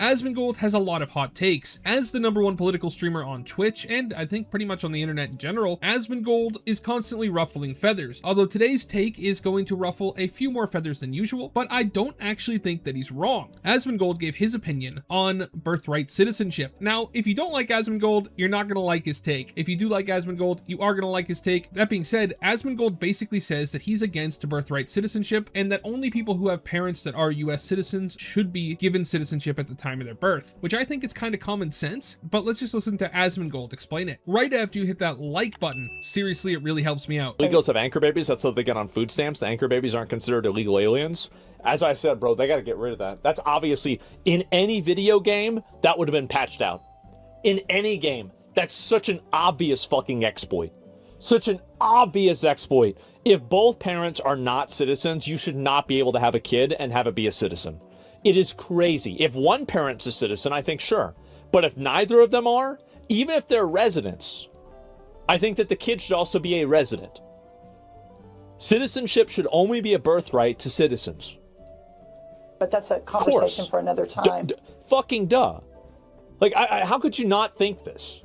Asmongold has a lot of hot takes. As the #1 political streamer on Twitch, and I think pretty much on the internet in general, Asmongold is constantly ruffling feathers, although today's take is going to ruffle a few more feathers than usual, but I don't actually think that he's wrong. Asmongold gave his opinion on birthright citizenship. Now, if you don't like Asmongold, you're not going to like his take. If you do like Asmongold, you are going to like his take. That being said, Asmongold basically says that he's against birthright citizenship and that only people who have parents that are US citizens should be given citizenship at the time of their birth, which I think is kind of common sense, but let's just listen to Asmongold explain it. Right after you hit that like button, seriously, it really helps me out. Illegals have anchor babies, that's what they get on food stamps. The anchor babies aren't considered illegal aliens. As I said, bro, they gotta get rid of that. That's obviously, in any video game, that would have been patched out. In any game. That's such an obvious fucking exploit. Such an obvious exploit. If both parents are not citizens, you should not be able to have a kid and have it be a citizen. It is crazy. If one parent's a citizen, I think sure. But if neither of them are, even if they're residents, I think that the kid should also be a resident. Citizenship should only be a birthright to citizens. But that's a conversation for another time. Fucking duh. Like, how could you not think this?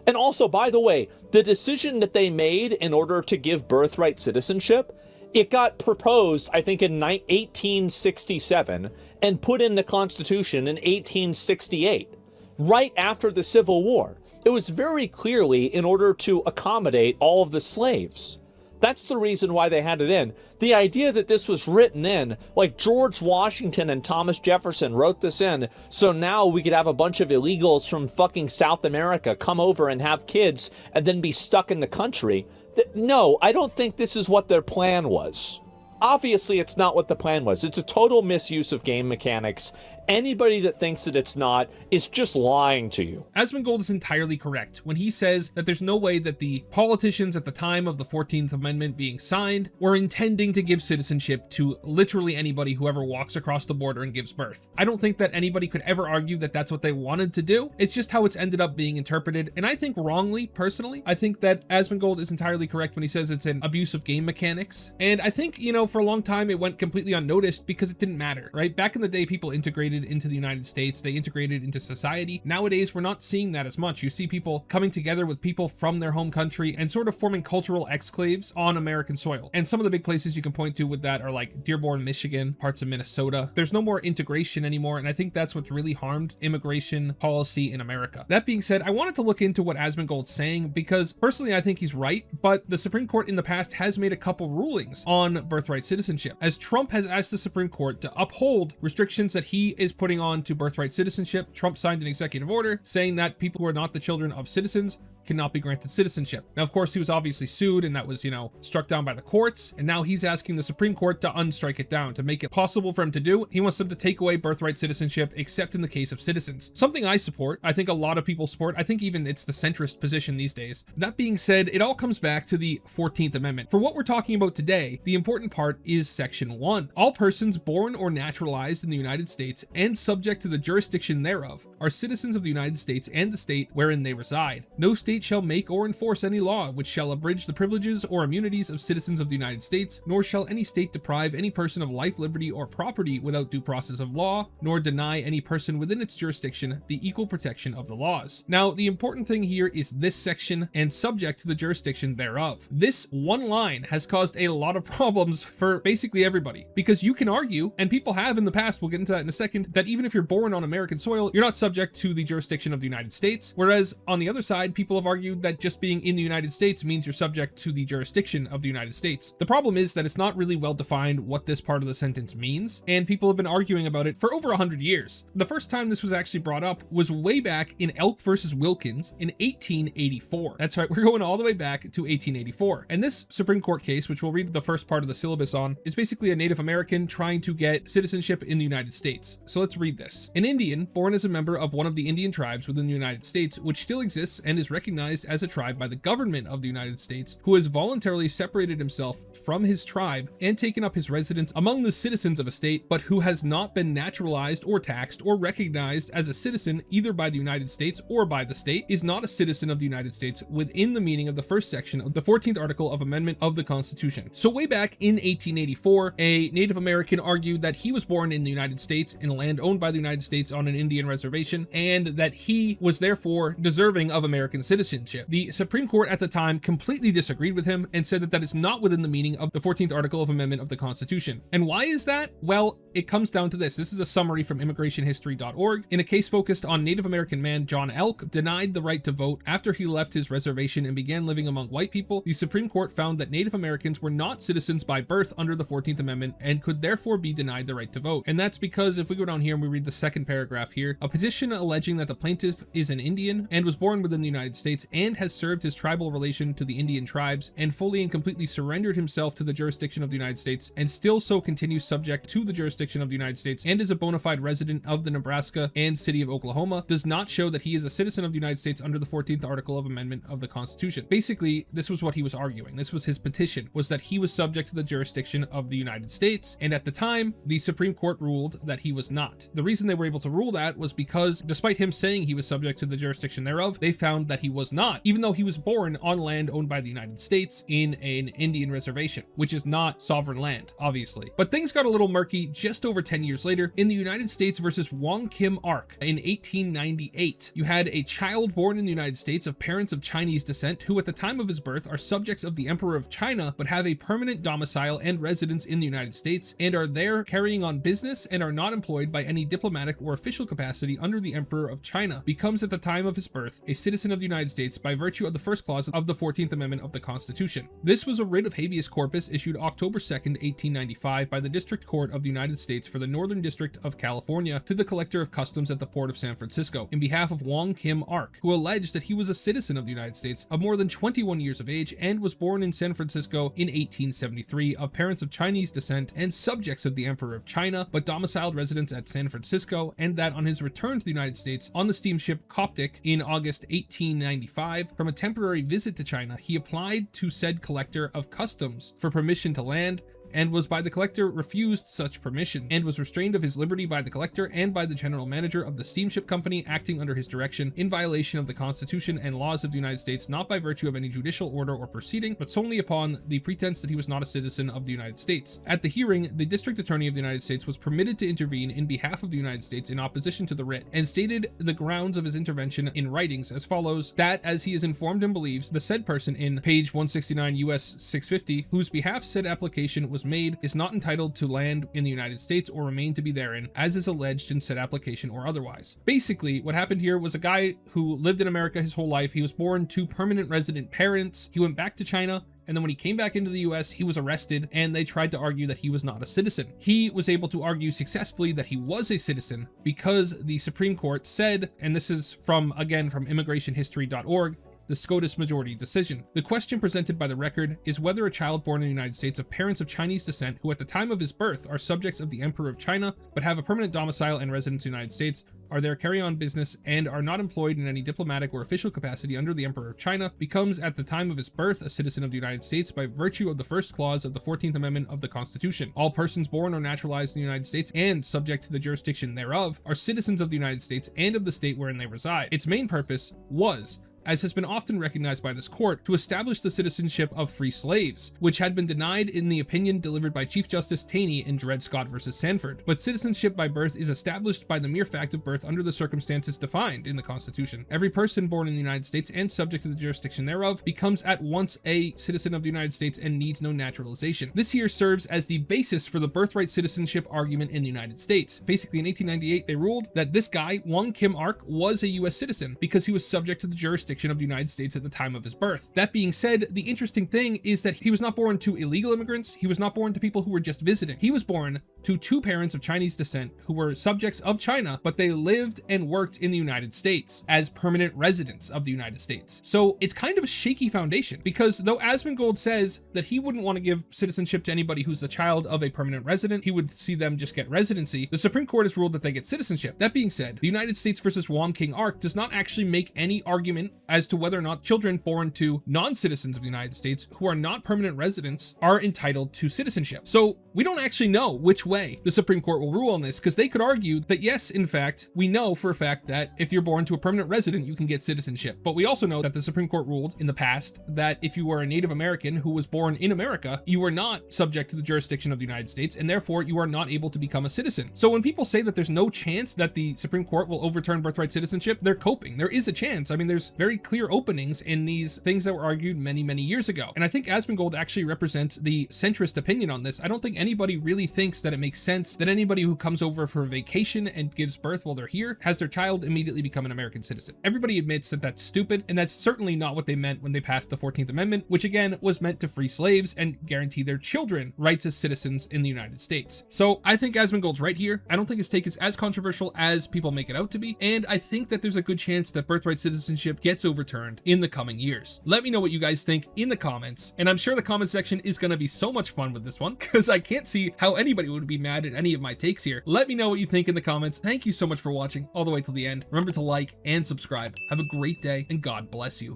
And also, by the way, the decision that they made in order to give birthright citizenship, it got proposed, I think, in 1867 and put in the Constitution in 1868, right after the Civil War. It was very clearly in order to accommodate all of the slaves. That's the reason why they had it in. The idea that this was written in, like George Washington and Thomas Jefferson wrote this in, so now we could have a bunch of illegals from fucking South America come over and have kids and then be stuck in the country. No, I don't think this is what their plan was. Obviously, it's not what the plan was. It's a total misuse of game mechanics. Anybody that thinks that it's not is just lying to you. Asmongold is entirely correct when he says that there's no way that the politicians at the time of the 14th Amendment being signed were intending to give citizenship to literally anybody who ever walks across the border and gives birth. I don't think that anybody could ever argue that that's what they wanted to do. It's just how it's ended up being interpreted, and I think wrongly, personally. I think that Asmongold is entirely correct when he says it's an abuse of game mechanics, and I think, you know, for a long time it went completely unnoticed because it didn't matter, right? Back in the day, people integrated into the United States, they integrated into society. Nowadays, we're not seeing that as much. You see people coming together with people from their home country and sort of forming cultural exclaves on American soil. And some of the big places you can point to with that are like Dearborn, Michigan, parts of Minnesota. There's no more integration anymore, and I think that's what's really harmed immigration policy in America. That being said, I wanted to look into what Asmongold's saying because personally I think he's right, but the Supreme Court in the past has made a couple rulings on birthright citizenship, as Trump has asked the Supreme Court to uphold restrictions that he is putting on to birthright citizenship. Trump signed an executive order saying that people who are not the children of citizens cannot be granted citizenship. Now, of course, he was obviously sued and that was, you know, struck down by the courts. And now he's asking the Supreme Court to unstrike it down, to make it possible for him to do. He wants them to take away birthright citizenship, except in the case of citizens. Something I support. I think a lot of people support. I think even it's the centrist position these days. That being said, it all comes back to the 14th Amendment. For what we're talking about today, the important part is Section 1. All persons born or naturalized in the United States and subject to the jurisdiction thereof are citizens of the United States and the state wherein they reside. No state shall make or enforce any law which shall abridge the privileges or immunities of citizens of the United States, nor shall any state deprive any person of life, liberty, or property without due process of law, nor deny any person within its jurisdiction the equal protection of the laws. Now, the important thing here is this section and subject to the jurisdiction thereof. This one line has caused a lot of problems for basically everybody, because you can argue, and people have in the past, we'll get into that in a second, that even if you're born on American soil, you're not subject to the jurisdiction of the United States, whereas on the other side, people have argued that just being in the United States means you're subject to the jurisdiction of the United States. The problem is that it's not really well defined what this part of the sentence means, and people have been arguing about it for over 100 years. The first time this was actually brought up was way back in Elk versus Wilkins in 1884. That's right, we're going all the way back to 1884. And this Supreme Court case, which we'll read the first part of the syllabus on, is basically a Native American trying to get citizenship in the United States. So let's read this. An Indian born as a member of one of the Indian tribes within the United States, which still exists and is recognized recognized as a tribe by the government of the United States, who has voluntarily separated himself from his tribe and taken up his residence among the citizens of a state, but who has not been naturalized or taxed or recognized as a citizen either by the United States or by the state, is not a citizen of the United States within the meaning of the first section of the 14th article of amendment of the Constitution. So way back in 1884, a Native American argued that he was born in the United States in a land owned by the United States on an Indian reservation, and that he was therefore deserving of American citizenship. The Supreme Court at the time completely disagreed with him and said that that is not within the meaning of the 14th article of amendment of the Constitution. And why is that? Well, it comes down to this. This is a summary from immigrationhistory.org. In a case focused on Native American man John Elk denied the right to vote after he left his reservation and began living among white people, the Supreme Court found that Native Americans were not citizens by birth under the 14th Amendment and could therefore be denied the right to vote. And that's because if we go down here and we read the second paragraph here, a petition alleging that the plaintiff is an Indian and was born within the United States and has served his tribal relation to the Indian tribes and fully and completely surrendered himself to the jurisdiction of the United States and still so continues subject to the jurisdiction of the United States and is a bona fide resident of the Nebraska and city of Oklahoma does not show that he is a citizen of the United States under the 14th article of amendment of the Constitution. Basically, this was what he was arguing. This was his petition, was that he was subject to the jurisdiction of the United States, and at the time, the Supreme Court ruled that he was not. The reason they were able to rule that was because, despite him saying he was subject to the jurisdiction thereof, they found that he was not, even though he was born on land owned by the United States in an Indian reservation, which is not sovereign land, obviously. But things got a little murky just over 10 years later in the United States versus Wong Kim Ark in 1898. You had a child born in the United States of parents of Chinese descent who at the time of his birth are subjects of the Emperor of China but have a permanent domicile and residence in the United States and are there carrying on business and are not employed by any diplomatic or official capacity under the Emperor of China, becomes at the time of his birth a citizen of the United States by virtue of the first clause of the 14th Amendment of the Constitution. This was a writ of habeas corpus issued October 2nd, 1895 by the District Court of the United States for the Northern District of California to the Collector of Customs at the Port of San Francisco in behalf of Wong Kim Ark, who alleged that he was a citizen of the United States of more than 21 years of age and was born in San Francisco in 1873 of parents of Chinese descent and subjects of the Emperor of China, but domiciled residents at San Francisco, and that on his return to the United States on the steamship Coptic in August 1895 from a temporary visit to China, he applied to said Collector of Customs for permission to land, and was by the collector refused such permission, and was restrained of his liberty by the collector and by the general manager of the steamship company acting under his direction in violation of the Constitution and laws of the United States, not by virtue of any judicial order or proceeding, but solely upon the pretense that he was not a citizen of the United States. At the hearing, the District Attorney of the United States was permitted to intervene in behalf of the United States in opposition to the writ, and stated the grounds of his intervention in writings as follows: that as he is informed and believes, the said person in page 169 US 650, whose behalf said application was made, is not entitled to land in the United States or remain to be therein, as is alleged in said application or otherwise. Basically, what happened here was a guy who lived in America his whole life. He was born to permanent resident parents. He went back to China, and then when he came back into the US, he was arrested, and they tried to argue that he was not a citizen. He was able to argue successfully that he was a citizen because the Supreme Court said, and this is from immigrationhistory.org, the SCOTUS majority decision. The question presented by the record is whether a child born in the United States of parents of Chinese descent who at the time of his birth are subjects of the Emperor of China but have a permanent domicile and residence in the United States, are there carry on business, and are not employed in any diplomatic or official capacity under the Emperor of China, becomes at the time of his birth a citizen of the United States by virtue of the first clause of the 14th Amendment of the Constitution. All persons born or naturalized in the United States and subject to the jurisdiction thereof are citizens of the United States and of the state wherein they reside. Its main purpose was, as has been often recognized by this court, to establish the citizenship of free slaves, which had been denied in the opinion delivered by Chief Justice Taney in Dred Scott v. Sanford. But citizenship by birth is established by the mere fact of birth under the circumstances defined in the Constitution. Every person born in the United States and subject to the jurisdiction thereof becomes at once a citizen of the United States and needs no naturalization. This here serves as the basis for the birthright citizenship argument in the United States. Basically, in 1898, they ruled that this guy, Wong Kim Ark, was a U.S. citizen because he was subject to the jurisdiction of the United States at the time of his birth. That being said, the interesting thing is that he was not born to illegal immigrants. He was not born to people who were just visiting. He was born to two parents of Chinese descent who were subjects of China, but they lived and worked in the United States as permanent residents of the United States. So it's kind of a shaky foundation, because though Asmongold says that he wouldn't want to give citizenship to anybody who's the child of a permanent resident, he would see them just get residency, the Supreme Court has ruled that they get citizenship. That being said, the United States versus Wong Kim Ark does not actually make any argument as to whether or not children born to non-citizens of the United States who are not permanent residents are entitled to citizenship. So we don't actually know which way the Supreme Court will rule on this, because they could argue that yes, in fact, we know for a fact that if you're born to a permanent resident, you can get citizenship. But we also know that the Supreme Court ruled in the past that if you were a Native American who was born in America, you were not subject to the jurisdiction of the United States, and therefore you are not able to become a citizen. So when people say that there's no chance that the Supreme Court will overturn birthright citizenship, they're coping. There is a chance. I mean, there's very clear openings in these things that were argued many, many years ago. And I think Asmongold actually represents the centrist opinion on this. I don't think anybody really thinks that it makes sense that anybody who comes over for a vacation and gives birth while they're here has their child immediately become an American citizen. Everybody admits that that's stupid, and that's certainly not what they meant when they passed the 14th Amendment, which again was meant to free slaves and guarantee their children rights as citizens in the United States. So I think Asmongold's right here. I don't think his take is as controversial as people make it out to be, and I think that there's a good chance that birthright citizenship gets overturned in the coming years. Let me know what you guys think in the comments, and I'm sure the comment section is going to be so much fun with this one, because I can't see how anybody would be mad at any of my takes here. Let me know what you think in the comments. Thank you so much for watching all the way till the end. Remember to like and subscribe. Have a great day, and God bless you.